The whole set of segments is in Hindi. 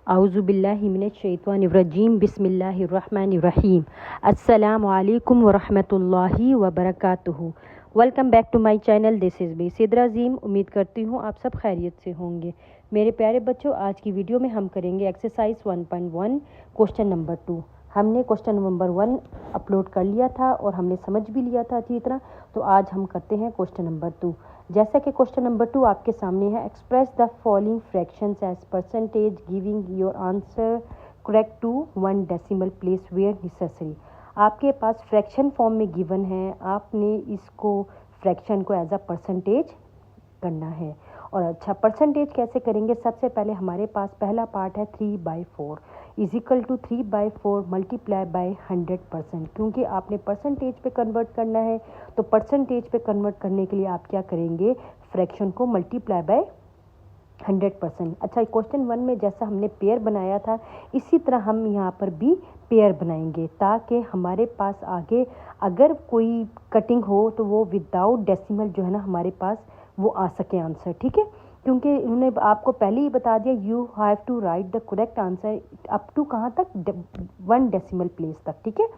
आउज़ुबिल्लाहिमिनश्शैतानिर्रजीम बिस्मिल्लाहिर्रहमानिर्रहीम। अस्सलामु अलैकुम वरहमतुल्लाहि वबरकातुहू। Welcome back to my channel. This is B Sidra Azeem. उम्मीद करती हूँ आप सब खैरियत से होंगे। मेरे प्यारे बच्चों, आज की वीडियो में हम करेंगे एक्सरसाइज 1.1 क्वेश्चन नंबर 2। हमने क्वेश्चन नंबर 1 अपलोड कर लिया था और हमने समझ भी लिया था अच्छी तरह। तो आज हम करते हैं क्वेश्चन नंबर 2। जैसा कि क्वेश्चन नंबर 2 आपके सामने है, express the following fractions as percentage giving your answer correct to 1 decimal place where necessary. आपके पास फ्रैक्शन फॉर्म में गिवन है, आपने इसको फ्रैक्शन को एज अ परसेंटेज करना है। और अच्छा, परसेंटेज कैसे करेंगे? सबसे पहले हमारे पास पहला पार्ट है 3/4 is equal to 3/4 multiply by 100%। क्योंकि आपने परसेंटेज पे कन्वर्ट करना है, तो परसेंटेज पे कन्वर्ट करने के लिए आप क्या करेंगे? फ्रैक्शन को मल्टीप्लाई बाय 100%। अच्छा, क्वेश्चन 1 में जैसा हमने पेयर बनाया था, इसी तरह हम यहाँ पर भी पेयर बनाएंगे, ताकि हमारे पास आगे अगर कोई कटिंग हो तो वो विदाउट डेसिमल जो है ना हमारे पास वो आ सके आंसर। ठीक है, क्योंकि उन्होंने आपको पहले ही बता दिया you have to write the correct answer up to कहाँ तक? 1 डेसिमल प्लेस तक। ठीक है,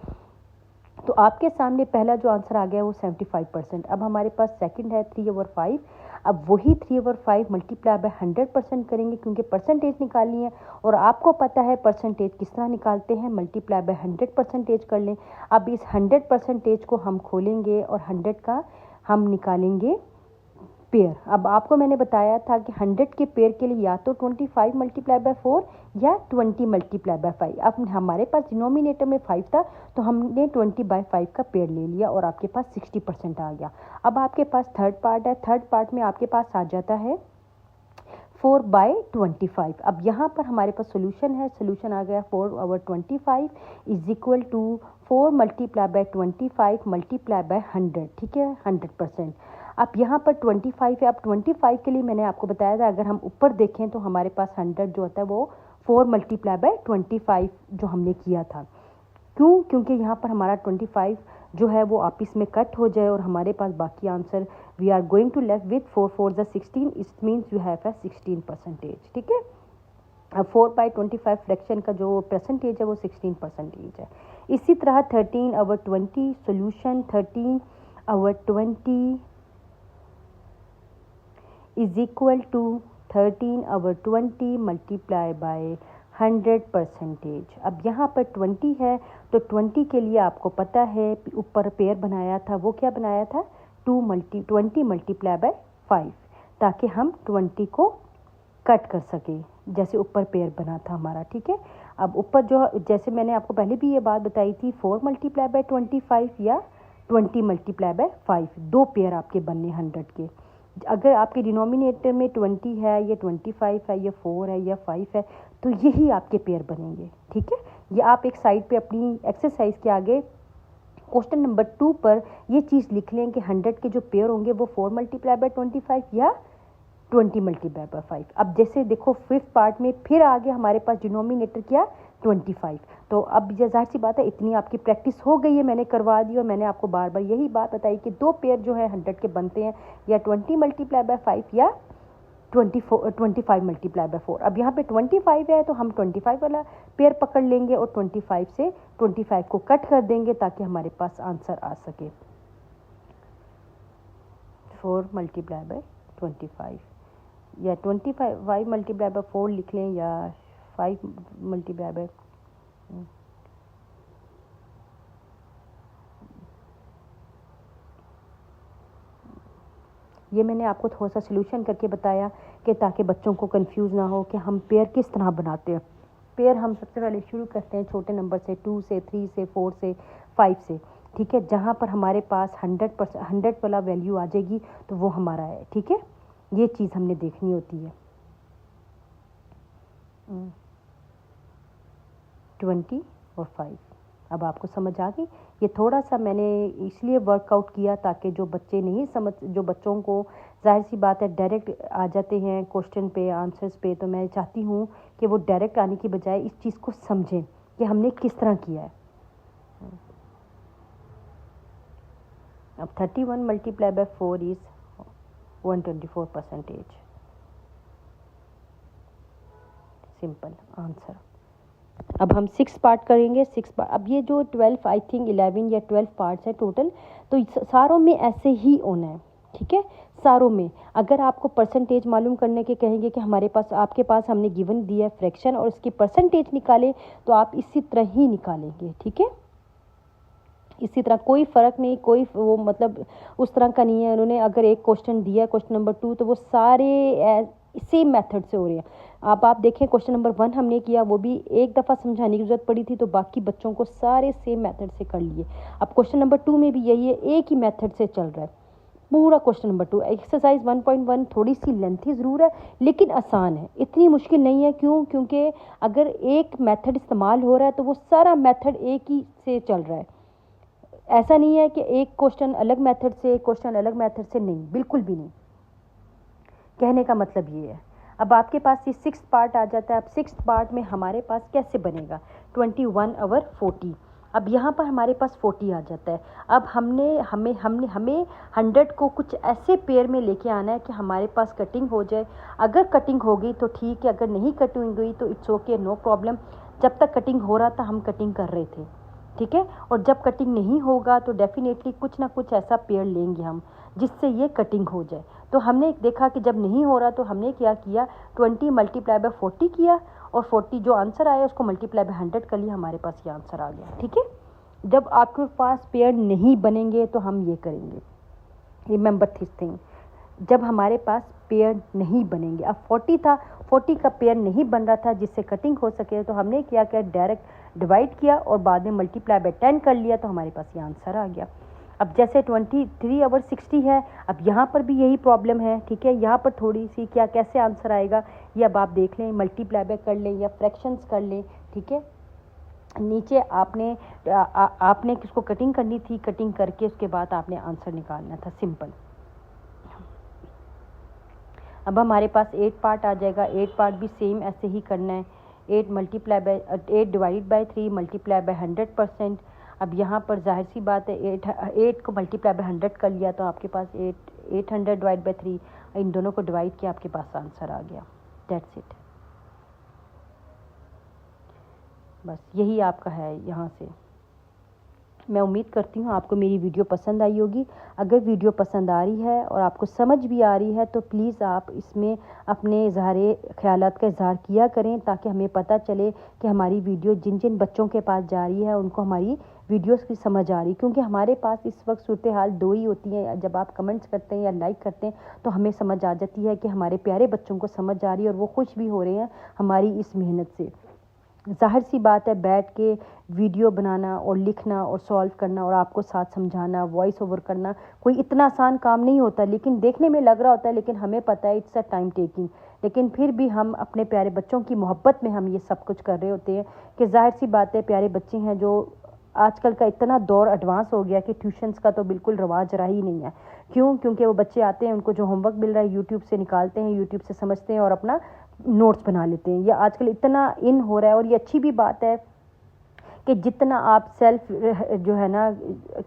तो आपके सामने पहला जो आंसर आ गया वो 75%। अब हमारे पास सेकंड है 3/5। अब वही 3/5 मल्टीप्लाई बाय 100% करेंगे, क्योंकि परसेंटेज निकालनी है और आपको पता है परसेंटेज किस तरह निकालते हैं, मल्टीप्लाई बाय 100% कर लें। अब इस 100% को हम खोलेंगे और 100 का हम निकालेंगे पेयर। अब आपको मैंने बताया था कि 100 के पेयर के लिए या तो 25 मल्टीप्लाई बाय 4 या 20 मल्टीप्लाई बाय 5। अब हमारे पास डिनोमिनेटर में 5 था, तो हमने 20/5 का पेयर ले लिया और आपके पास 60% आ गया। अब आपके पास थर्ड पार्ट है। थर्ड पार्ट में आपके पास आ जाता है 4/25। अब यहाँ पर हमारे पास सोल्यूशन है। सोल्यूशन आ गया 4/25 is equal to 4 multiply by 25 multiply by 100। ठीक है, 100%। अब यहाँ पर 25 है। अब 25 के लिए मैंने आपको बताया था, अगर हम ऊपर देखें तो हमारे पास 100 जो होता है वो 4 मल्टीप्लाई बाय 25 जो हमने किया था। क्यों? क्योंकि यहाँ पर हमारा 25 जो है वो आपस में कट हो जाए और हमारे पास बाकी answer we are going to left with 4 4 16। It means you have 16%। ठीक है, अब 4/25 फ्रैक्शन का जो परसेंटेज है वो 16% है। इसी तरह 13/20 solution 13/20 is equal to 13/20 multiply by 100%। अब यहाँ पर 20 है, तो 20 के लिए आपको पता है ऊपर पेयर बनाया था, वो क्या बनाया था? 20 मल्टीप्लाई बाय 5, ताकि हम 20 को कट कर सके, जैसे ऊपर पेयर बना था हमारा। ठीक है, अब ऊपर जो जैसे मैंने आपको पहले भी ये बात बताई थी 4 मल्टीप्लाई बाय 25 या 20 मल्टीप्लाई बाय 5, दो पेयर आपके बनने 100 के। अगर आपके डिनोमिनेटर में 20 है या 25 है या 4 है या 5 है, तो यही आपके पेयर बनेंगे। ठीक है, ये आप एक साइड पे अपनी एक्सरसाइज के आगे क्वेश्चन नंबर 2 पर ये चीज़ लिख लें कि 100 के जो पेयर होंगे वो 4 मल्टीप्लाई बाय 25 या 20 मल्टीप्लाई बाय 5। अब जैसे देखो फिफ्थ पार्ट में फिर आगे हमारे पास डिनोमिनेटर क्या? 25। तो अब ये जाहिर सी बात है, इतनी आपकी प्रैक्टिस हो गई है, मैंने करवा दी और मैंने आपको बार बार यही बात बताई कि दो पेयर जो है 100 के बनते हैं, या 20 मल्टीप्लाई बाय 5 या 25 मल्टीप्लाई बाय 4। अब यहाँ पे 25 है तो हम 25 वाला पेयर पकड़ लेंगे और 25 से 25 को कट कर देंगे ताकि हमारे पास आंसर आ सके 4 मल्टीप्लाई बाय 25 या 25 मल्टीप्लाई बाय 4 लिख लें या 5 मल्टीप्लाई बाय ये मैंने आपको थोड़ा सा सोल्यूशन करके बताया कि ताकि बच्चों को कंफ्यूज ना हो कि हम पेयर किस तरह बनाते हैं। पेयर हम सबसे पहले शुरू करते हैं छोटे नंबर से, 2 से, 3 से, 4 से, 5 से। ठीक है, जहाँ पर हमारे पास 100 वाला वैल्यू आ जाएगी तो वो हमारा है। ठीक है, ये चीज़ हमने देखनी होती है। 20 और 5 अब आपको समझ आ गई। ये थोड़ा सा मैंने इसलिए वर्कआउट किया ताकि जो बच्चे नहीं समझ, जो बच्चों को जाहिर सी बात है डायरेक्ट आ जाते हैं क्वेश्चन पे, आंसर्स पे, तो मैं चाहती हूँ कि वो डायरेक्ट आने की बजाय इस चीज़ को समझें कि हमने किस तरह किया है। अब 31 multiply by 4 is 124%। Simple answer. अब हम 6 पार्ट करेंगे, 6 पार्ट। अब ये जो 12 आई थिंक 11 या 12 पार्ट्स है टोटल, तो सारों में ऐसे ही होना है, ठीक है। सारों में अगर आपको परसेंटेज मालूम करने के कहेंगे कि हमारे पास, आपके पास हमने गिवन दिया है फ्रैक्शन और इसकी परसेंटेज निकाले, तो आप इसी तरह ही निकालेंगे, ठीक है। इसी तरह कोई फ़र्क नहीं, कोई वो मतलब उस तरह का नहीं है। उन्होंने अगर एक क्वेश्चन दिया क्वेश्चन नंबर 2, तो वो सारे सेम मेथड से हो रहे हैं। आप देखें क्वेश्चन नंबर 1 हमने किया, वो भी एक दफ़ा समझाने की ज़रूरत पड़ी थी, तो बाकी बच्चों को सारे सेम मेथड से कर लिए। अब क्वेश्चन नंबर 2 में भी यही है, एक ही मेथड से चल रहा है पूरा क्वेश्चन नंबर 2। एक्सरसाइज 1.1 थोड़ी सी लेंथी ज़रूर है, लेकिन आसान है, इतनी मुश्किल नहीं है। क्यों? क्योंकि अगर एक मेथड इस्तेमाल हो रहा है तो वो सारा मेथड एक ही से चल रहा है। ऐसा नहीं है कि एक क्वेश्चन अलग मेथड से, एक क्वेश्चन अलग मेथड से, नहीं, बिल्कुल भी नहीं। कहने का मतलब ये है। अब आपके पास ये 6 पार्ट आ जाता है। अब 6 पार्ट में हमारे पास कैसे बनेगा 21 ओवर 40। अब यहाँ पर हमारे पास 40 आ जाता है। अब हमें 100 को कुछ ऐसे पेयर में लेके आना है कि हमारे पास कटिंग हो जाए। अगर कटिंग हो गई तो ठीक है, अगर नहीं कटिंग हुई तो इट्स ओके, नो प्रॉब्लम। जब तक कटिंग हो रहा था हम कटिंग कर रहे थे, ठीक है। और जब कटिंग नहीं होगा तो डेफिनेटली कुछ ना कुछ ऐसा पेयर लेंगे हम जिससे ये कटिंग हो जाए। तो हमने देखा कि जब नहीं हो रहा तो हमने क्या किया, 20 मल्टीप्लाई बाय 40 किया और 40 जो आंसर आया उसको मल्टीप्लाई बाय 100 कर लिया, हमारे पास ये आंसर आ गया, ठीक है। जब आपके पास पेयर नहीं बनेंगे तो हम ये करेंगे, रिमेंबर दिस थिंग, जब हमारे पास पेयर नहीं बनेंगे। अब 40 था, 40 का पेयर नहीं बन रहा था जिससे कटिंग हो सके, तो हमने क्या किया, डायरेक्ट डिवाइड किया और बाद में मल्टीप्लाई बाय 10 कर लिया, तो हमारे पास ये आंसर आ गया। अब जैसे 23 ओवर 60 है, अब यहाँ पर भी यही प्रॉब्लम है, ठीक है। यहाँ पर थोड़ी सी क्या कैसे आंसर आएगा ये अब आप देख लें, मल्टीप्लाई बाय कर लें या फ्रैक्शंस कर लें, ठीक है। नीचे आपने किसको कटिंग करनी थी, कटिंग करके उसके बाद आपने आंसर निकालना था, सिंपल। अब हमारे पास 8 पार्ट आ जाएगा। 8 पार्ट भी सेम ऐसे ही करना है। 8 डिवाइड बाय 3 मल्टीप्लाई बाय 100%। अब यहाँ पर जाहिर सी बात है 8 को मल्टीप्लाई बाय 100 कर लिया तो आपके पास 800 डिवाइड बाय 3, इन दोनों को डिवाइड किया, आपके पास आंसर आ गया। दैट्स इट, बस यही आपका है यहाँ से। मैं उम्मीद करती हूँ आपको मेरी वीडियो पसंद आई होगी। अगर वीडियो पसंद आ रही है और आपको समझ भी आ रही है तो प्लीज़ आप इसमें अपने इज़हार ख़यालात का इज़हार किया करें, ताकि हमें पता चले कि हमारी वीडियो जिन जिन बच्चों के पास जा रही है उनको हमारी वीडियोस की समझ आ रही। क्योंकि हमारे पास इस वक्त सूरत हाल 2 ही होती हैं, जब आप कमेंट्स करते हैं या लाइक करते हैं तो हमें समझ आ जाती है कि हमारे प्यारे बच्चों को समझ आ रही है और वो खुश भी हो रहे हैं हमारी इस मेहनत से। ज़ाहिर सी बात है, बैठ के वीडियो बनाना और लिखना और सॉल्व करना और आपको साथ समझाना, वॉइस ओवर करना कोई इतना आसान काम नहीं होता, लेकिन देखने में लग रहा होता है, लेकिन हमें पता है इट्स अ टाइम टेकिंग। लेकिन फिर भी हम अपने प्यारे बच्चों की मोहब्बत में हम ये सब कुछ कर रहे होते हैं कि ज़ाहिर सी बात है प्यारे बच्चे हैं जो आजकल का इतना दौर एडवांस हो गया कि ट्यूशन्स का तो बिल्कुल रवाज रहा ही नहीं है। क्यों? क्योंकि वो बच्चे आते हैं, उनको जो होमवर्क मिल रहा है यूट्यूब से निकालते हैं, यूट्यूब से समझते हैं और अपना नोट्स बना लेते हैं। ये आजकल इतना इन हो रहा है और ये अच्छी भी बात है कि जितना आप सेल्फ जो है ना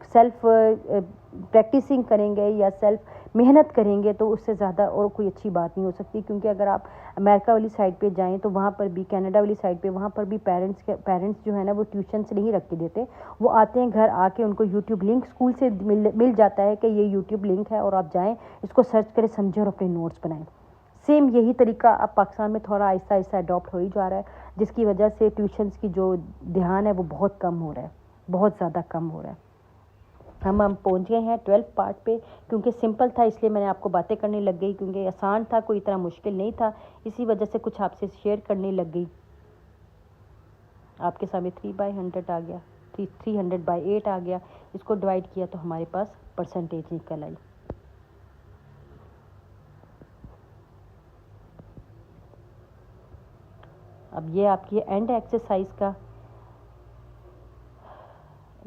सेल्फ प्रैक्टिसिंग करेंगे या सेल्फ मेहनत करेंगे तो उससे ज़्यादा और कोई अच्छी बात नहीं हो सकती। क्योंकि अगर आप अमेरिका वाली साइड पे जाएं तो वहाँ पर भी, कनाडा वाली साइड पे, वहाँ पर भी पेरेंट्स जो है ना वो ट्यूशन से नहीं रख के देते, वो आते हैं घर आके, उनको यूट्यूब लिंक स्कूल से मिल जाता है कि ये यूट्यूब लिंक है और आप जाएँ, इसको सर्च करें, समझें और अपने नोट्स बनाएँ। सेम यही तरीका अब पाकिस्तान में थोड़ा आहिस्ता आहिस्ता अडॉप्ट हो ही जा रहा है, जिसकी वजह से ट्यूशन्स की जो ध्यान है वो बहुत कम हो रहा है, बहुत ज़्यादा कम हो रहा है। हम पहुंच गए हैं 12 पार्ट पे। क्योंकि सिंपल था इसलिए मैंने आपको बातें करने लग गई, क्योंकि आसान था, कोई इतना मुश्किल नहीं था, इसी वजह से कुछ आपसे शेयर करने लग गई। आपके सामने 3/100 आ गया, 300/8 आ गया, इसको डिवाइड किया तो हमारे पास परसेंटेज निकल आई। अब ये आपकी एंड एक्सरसाइज का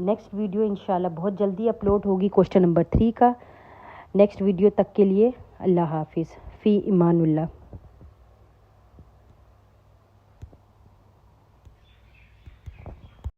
नेक्स्ट वीडियो इंशाल्लाह बहुत जल्दी अपलोड होगी, क्वेश्चन नंबर 3 का। नेक्स्ट वीडियो तक के लिए अल्लाह हाफिज़, फ़ी इमानुल्लाह।